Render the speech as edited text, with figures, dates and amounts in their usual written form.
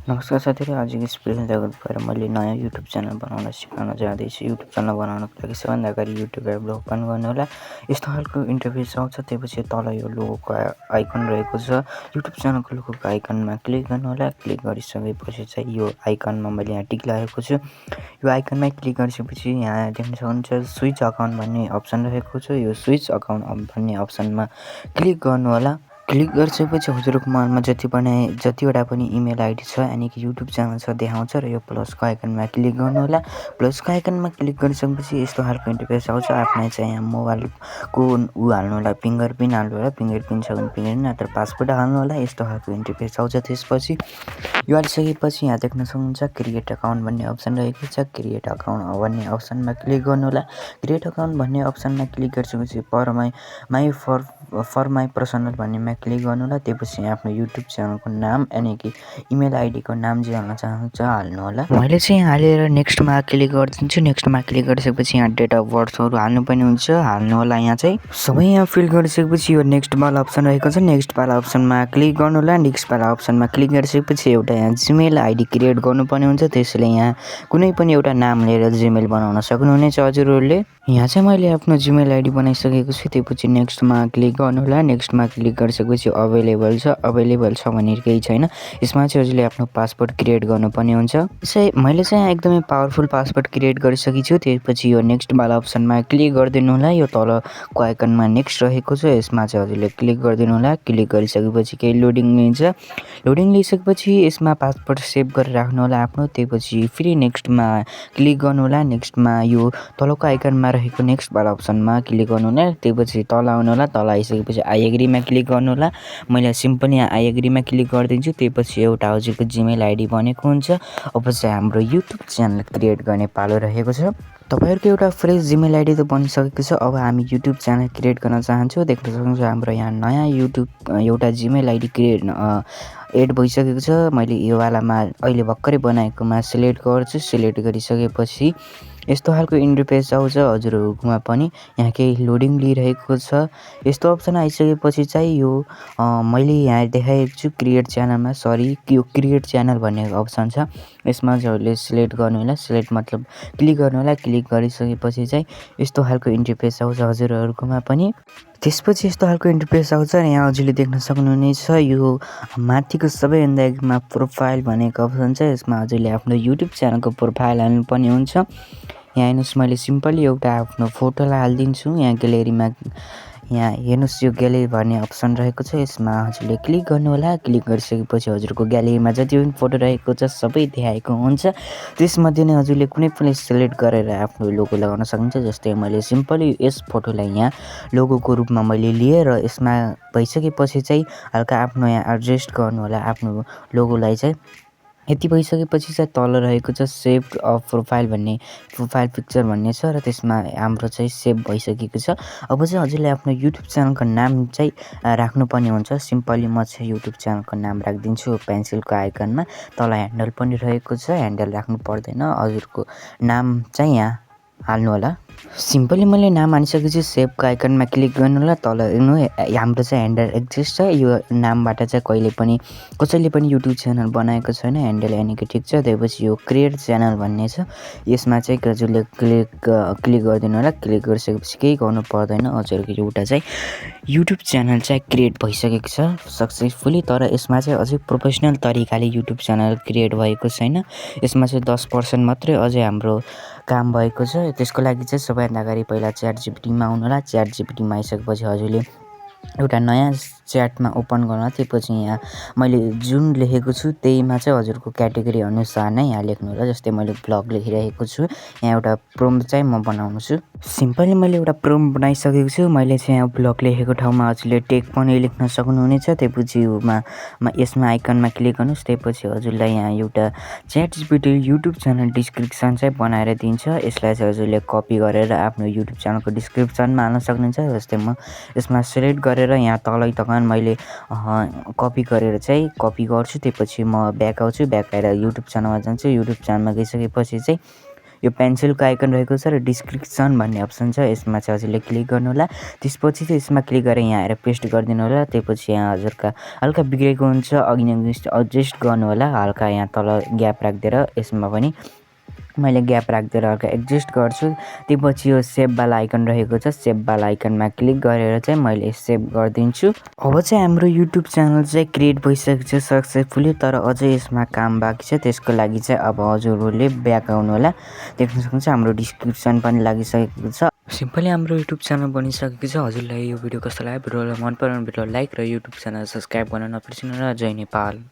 नमस्कार साथीहरू, आजको यस प्रेजेन्ट मैले नयाँ युट्युब च्यानल बनाउन सिकाउन जाँदैछु। युट्युब च्यानल बनाउनको लागि सबभन्दा अगाडि युट्युब एप ओपन गर्नु होला। यस्तो खालको इन्टरफेस आउँछ। त्यसपछि तल यो लोगोको आइकन रहेको छ। युट्युब च्यानलको लोगोको आइकनमा क्लिक गर्नु होला। क्लिक गरिसकेपछि चाहिँ यो आइकनमा मैले यहाँ टिक लगाएको छु। यो आइकनमै क्लिक गरिसकेपछि यहाँ देख्न सक्नुहुन्छ स्विच अकाउन्ट भन्ने अप्सन रहेको छ। यो स्विच अकाउन्ट भन्ने अप्सनमा क्लिक गर्नु होला। क्लिक गरिसकेपछि हजुरको मनमा जतिवटा पनि इमेल आइडी छ यानि कि युट्युब च्यानल छ देखाउँछ र यो प्लसको आइकनमा क्लिक गर्नु होला। प्लसको आइकनमा क्लिक गरिसकेपछि यस्तो खालको इन्टरफेस आउँछ। आफ्नै चाहिँ यहाँ मोबाइलको हाल्नु होला, फिङ्गर प्रिन्ट हाल्नु होला। फिङ्गर प्रिन्ट छ भने फिङ्गर प्रिन्ट नत्र पासवर्ड हाल्नु होला। यस्तो खालको इन्टरफेस आउँछ। त्यसपछि यो हालिसकेपछि यहाँ देख्न सक्नुहुन्छ क्रिएट अकाउन्ट भन्ने अप्सन रहेको छ। क्रिएट अकाउन्ट भन्ने अप्सनमा क्लिक गर्नु होला। क्रिएट अकाउन्ट भन्ने अप्सनमा क्लिक गरिसकेपछि फर माई पर्सनल भन्नेमा क्लिक गर्नु होला। त्यसपछि आफ्नो युट्युब च्यानलको नाम यानि कि इमेल आइडीको नाम जे हाल्न चाहनुहुन्छ हाल्नु होला। मैले चाहिँ हालेर नेक्स्टमा क्लिक गरिदिन्छु। नेक्स्टमा क्लिक गरिसकेपछि यहाँ डेट अफ बर्थहरू हाल्नुपर्ने हुन्छ, हाल्नु होला। यहाँ चाहिँ सबै यहाँ फिल गरिसकेपछि यो नेक्स्ट वाला अप्सन रहेको छ। नेक्स्ट वाला अप्सनमा क्लिक गर्नु होला। नेक्स्ट वाला अप्सनमा क्लिक गरिसकेपछि एउटा यहाँ जिमेल आइडी क्रिएट गर्नुपर्ने हुन्छ। त्यसैले यहाँ कुनै पनि एउटा नाम लिएर जिमेल बनाउन सक्नुहुनेछ हजुरहरूले। यहाँ चाहिँ मैले आफ्नो जिमेल आइडी बनाइसकेको छु। त्यसपछि नेक्स्टमा क्लिक गर्नु होला। नेक्स्टमा क्लिक गरिसकेपछि अभाइलेबल छ भने केही छैन। यसमा चाहिँ हजुरले आफ्नो पासवर्ड क्रिएट गर्नुपर्ने हुन्छ। मैले चाहिँ एकदमै पावरफुल पासवर्ड क्रिएट गरिसकेको छु। त्यसपछि यो नेक्स्ट वाला अप्सनमा क्लिक गरिदिनु होला। यो तलको आइकनमा नेक्स्ट रहेको छ, यसमा चाहिँ हजुरले क्लिक गरिदिनु होला। क्लिक गरिसकेपछि केही लोडिङ लिन्छ। लोडिङ लिइसकेपछि यसमा पासवर्ड सेभ गरेर राख्नु होला आफ्नो। त्यसपछि फेरि नेक्स्टमा क्लिक गर्नु होला। नेक्स्टमा यो तलको आइकनमा रहेको नेक्स्ट वाला अप्सनमा क्लिक गर्नु होला। त्यसपछि तल आउनु होला। तल आइसकेपछि आई एग्रीमा क्लिक गर्नु होला। मैले सिम्पली यहाँ आई एग्रीमा क्लिक गरिदिन्छु। त्यसपछि एउटा हजुरको जिमेल आइडी बनेको हुन्छ। अब चाहिँ हाम्रो युट्युब च्यानल क्रिएट गर्ने पालो रहेको छ। तपाईँहरूको एउटा फ्रेस जिमेल आइडी त बनिसकेको छ। अब हामी युट्युब च्यानल क्रिएट गर्न चाहन्छौँ। देख्न सक्नुहुन्छ हाम्रो यहाँ नयाँ युट्युब एउटा जिमेल आइडी एड भइसकेको छ। मैले यो वालामा अहिले भर्खरै बनाएकोमा सिलेक्ट गर्छु। सिलेक्ट गरिसकेपछि यस्तो खालको इन्टरफेस आउँछ हजुरहरूकोमा पनि। यहाँ केही लोडिङ लिइरहेको छ। यस्तो अप्सन आइसकेपछि चाहिँ यो मैले यहाँ देखाएको छु क्रिएट च्यानलमा, यो क्रिएट च्यानल भन्ने अप्सन छ। यसमा चाहिँ हजुरले सिलेक्ट गर्नु होला। सिलेक्ट मतलब क्लिक गर्नु होला। क्लिक गरिसकेपछि चाहिँ यस्तो खालको इन्टरफेस आउँछ हजुरहरूकोमा पनि। त्यसपछि यस्तो खालको इन्टरफेस आउँछ। यहाँ हजुरले देख्न सक्नुहुनेछ यो माथिको सबैभन्दा एकमा प्रोफाइल भनेको अप्सन छ। यसमा हजुरले आफ्नो युट्युब च्यानलको प्रोफाइल हाल्नुपर्ने हुन्छ। यहाँ हेर्नुहोस् मैले सिम्पली एउटा आफ्नो फोटोलाई हालिदिन्छु। यहाँ ग्यालेरीमा यहाँ हेर्नुहोस् यो ग्यालेरी भन्ने अप्सन रहेको छ। यसमा हजुरले क्लिक गर्नु होला। क्लिक गरिसकेपछि हजुरको ग्यालेरीमा जति पनि फोटो रहेको छ सबै देखाएको हुन्छ। त्यसमध्ये नै हजुरले कुनै पनि सिलेक्ट गरेर आफ्नो लोगो लगाउन सक्नुहुन्छ। जस्तै मैले सिम्पली यस फोटोलाई यहाँ लोगोको रूपमा मैले लिएँ र यसमा भइसकेपछि चाहिँ हल्का आफ्नो यहाँ एडजस्ट गर्नु होला आफ्नो लोगोलाई चाहिँ। यति भइसकेपछि चाहिँ तल रहेको छ सेभ अफ प्रोफाइल भन्ने, प्रोफाइल पिक्चर भन्ने छ र त्यसमा हाम्रो चाहिँ सेभ भइसकेको छ। अब चाहिँ हजुरले आफ्नो युट्युब च्यानलको नाम चाहिँ राख्नुपर्ने हुन्छ। सिम्पली म चाहिँ युट्युब च्यानलको नाम राखिदिन्छु पेन्सिलको आइकनमा। तल ह्यान्डल पनि रहेको छ, ह्यान्डल राख्नु पर्दैन। हजुरको नाम चाहिँ यहाँ हाल्नु होला। सिम्पली मैले नाम हालिसकेपछि सेभको आइकनमा क्लिक गर्नु होला। तल हेर्नु हाम्रो चाहिँ ह्यान्डल एक्जिस्ट छ। यो नामबाट चाहिँ कसैले पनि युट्युब च्यानल बनाएको छैन। ह्यान्डल यानि कि ठिक छ। त्यसपछि यो क्रिएट च्यानल भन्ने छ। यसमा चाहिँ हजुरले क्लिक गरिदिनु होला। क्लिक गरिसकेपछि केही गर्नु पर्दैन। हजुरको एउटा चाहिँ युट्युब च्यानल चाहिँ क्रिएट भइसकेको छ सक्सेसफुली। तर यसमा चाहिँ अझै प्रोफेसनल तरिकाले युट्युब च्यानल क्रिएट भएको छैन। यसमा चाहिँ 10% मात्रै अझै हाम्रो काम भएको छ। त्यसको लागि चाहिँ सबैभन्दा अगाडि पहिला च्याट जिपिटीमा आउनु होला। च्याट जिपिटीमा आइसकेपछि हजुरले एउटा नयाँ च्याटमा ओपन गर्नु। त्यसपछि यहाँ मैले जुन लेखेको छु त्यहीमा चाहिँ हजुरको क्याटेगोरी अनुसार नै यहाँ लेख्नु होला। जस्तै मैले ब्लग लेखिरहेको छु। यहाँ एउटा प्रोम्प्ट चाहिँ म बनाउनु छु। सिम्पली मैले एउटा प्रोम्प्ट बनाइसकेको छु। मैले चाहिँ यहाँ ब्लग लेखेको ठाउँमा हजुरले टेग पनि लेख्न सक्नुहुनेछ। त्यसपछि यसमा आइकनमा क्लिक गर्नुहोस्। त्यसपछि हजुरलाई यहाँ एउटा chat GPT YouTube channel description चाहिँ बनाएर दिन्छ। यसलाई चाहिँ हजुरले कपी गरेर आफ्नो युट्युब च्यानलको डिस्क्रिप्सनमा हाल्न सक्नुहुन्छ। जस्तै म यसमा सिलेक्ट गरेर यहाँ तलै मैले कपी गरेर चाहिँ कपी गर्छु। त्यसपछि म ब्याक आउँछु। ब्याक आएर युट्युब च्यानलमा जान्छु। युट्युब च्यानलमा गइसकेपछि चाहिँ यो पेन्सिलको आइकन रहेको छ र डिस्क्रिप्सन भन्ने अप्सन छ, यसमा चाहिँ हजुरले क्लिक गर्नुहोला। त्यसपछि चाहिँ यसमा क्लिक गरेर यहाँ आएर पेस्ट गरिदिनु होला। त्यसपछि यहाँ हजुरका हल्का बिग्रेको हुन्छ, अघि नै एडजस्ट गर्नुहोला, हल्का यहाँ तल ग्याप राखिदिएर यसमा पनि मैले ग्याप राखिदिएर हल्का एडजस्ट गर्छु। त्यसपछि यो सेभवाला आइकन रहेको छ, सेभवाला आइकनमा क्लिक गरेर चाहिँ मैले सेभ गरिदिन्छु। अब चाहिँ हाम्रो युट्युब च्यानल चाहिँ क्रिएट भइसकेको छ सक्सेसफुली, तर अझै यसमा काम बाँकी छ। त्यसको लागि चाहिँ अब हजुरहरूले ब्याक आउनु होला। देख्न सक्नुहुन्छ हाम्रो डिस्क्रिप्सन पनि लागिसकेको छ। सिम्पली हाम्रो युट्युब च्यानल बनिसकेको छ। हजुरलाई यो भिडियो कस्तो लाग्यो? भिडियोलाई मन पराउनु भिडियो लाइक र युट्युब च्यानल सब्सक्राइब गर्न नबिर्सिनु र जय नेपाल।